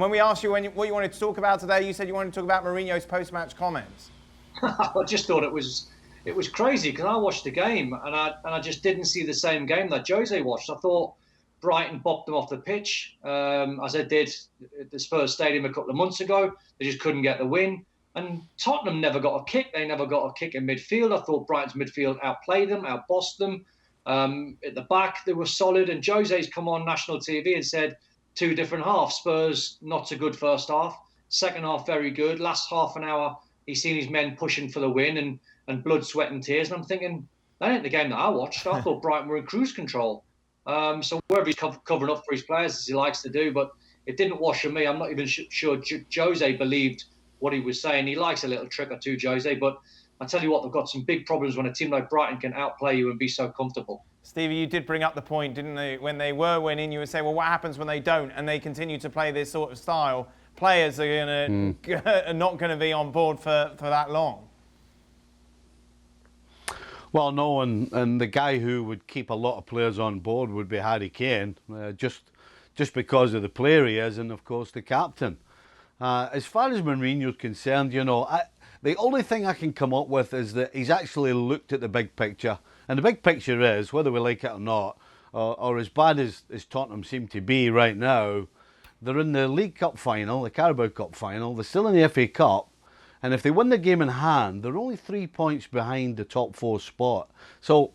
When we asked you what you wanted to talk about today, you said you wanted to talk about Mourinho's post-match comments. I just thought it was crazy because I watched the game and I just didn't see the same game that Jose watched. I thought Brighton bopped them off the pitch as they did at the Spurs Stadium a couple of months ago. They just couldn't get the win. And Tottenham never got a kick. They never got a kick in midfield. I thought Brighton's midfield outplayed them, outbossed them. At the back, they were solid. And Jose's come on national TV and said 2 different halves. Spurs, not so good first half. Second half, very good. Last half an hour, he's seen his men pushing for the win and blood, sweat and tears. And I'm thinking, that ain't the game that I watched. I thought Brighton were in cruise control. So wherever he's covering up for his players, as he likes to do, but it didn't wash on me. I'm not even sure Jose believed what he was saying. He likes a little trick or two, Jose, but I tell you what, they've got some big problems when a team like Brighton can outplay you and be so comfortable. Stevie, you did bring up the point, didn't they? When they were winning, you would say, well, what happens when they don't and they continue to play this sort of style? Players are not going to be on board for that long. Well, no, and the guy who would keep a lot of players on board would be Harry Kane, just because of the player he is and, of course, the captain. As far as Mourinho's concerned, you know, the only thing I can come up with is that he's actually looked at the big picture. And the big picture is, whether we like it or not, or as bad as Tottenham seem to be right now, they're in the League Cup final, the Carabao Cup final, they're still in the FA Cup, and if they win the game in hand, they're only 3 points behind the top 4 spot. So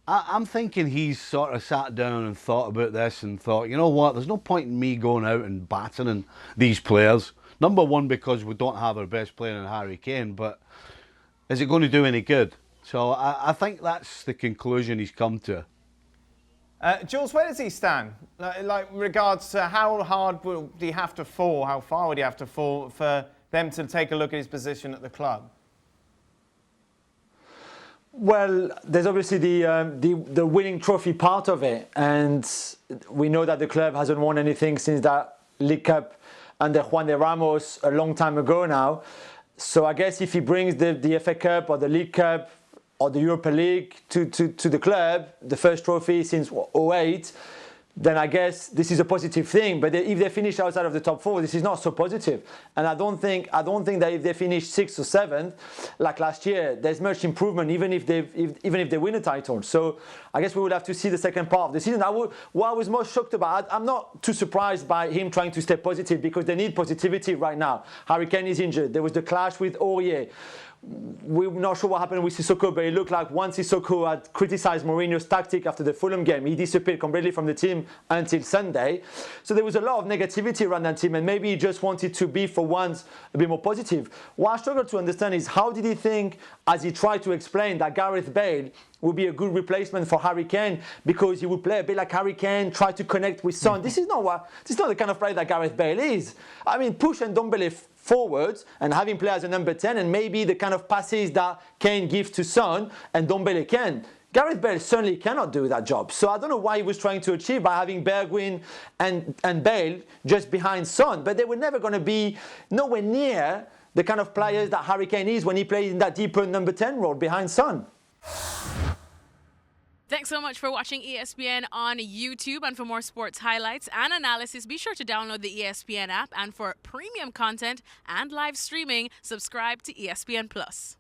I'm thinking he's sort of sat down and thought about this and thought, you know what, there's no point in me going out and battering these players. Number one, because we don't have our best player in Harry Kane, but is it going to do any good? So I think that's the conclusion he's come to. Jules, where does he stand? Like regards to how hard would he have to fall, how far would he have to fall for them to take a look at his position at the club? Well, there's obviously the winning trophy part of it, and we know that the club hasn't won anything since that League Cup under Juan de Ramos a long time ago now. So I guess if he brings the FA Cup or the League Cup or the Europa League to the club, the first trophy since 2008, then I guess this is a positive thing. But if they finish outside of the top 4, this is not so positive. And I don't think that if they finish 6th or 7th, like last year, there's much improvement, even if they win a title. So I guess we will have to see the second part of the season. What I was most shocked about, I'm not too surprised by him trying to stay positive, because they need positivity right now. Harry Kane is injured. There was the clash with Aurier. We're not sure what happened with Sissoko, but it looked like once Sissoko had criticised Mourinho's tactic after the Fulham game, he disappeared completely from the team until Sunday. So there was a lot of negativity around that team, and maybe he just wanted to be, for once, a bit more positive. What I struggle to understand is, how did he think, as he tried to explain, that Gareth Bale would be a good replacement for Harry Kane, because he would play a bit like Harry Kane, try to connect with Son. This is not the kind of player that Gareth Bale is. I mean, push and Ndombele forwards and have him play as a number 10, and maybe the kind of passes that Kane gives to Son and Ndombele can. Gareth Bale certainly cannot do that job. So I don't know why he was trying to achieve by having Bergwijn and Bale just behind Son, but they were never going to be nowhere near the kind of players that Harry Kane is when he plays in that deeper number 10 role behind Son. Thanks so much for watching ESPN on YouTube. And for more sports highlights and analysis, be sure to download the ESPN app. And for premium content and live streaming, subscribe to ESPN Plus.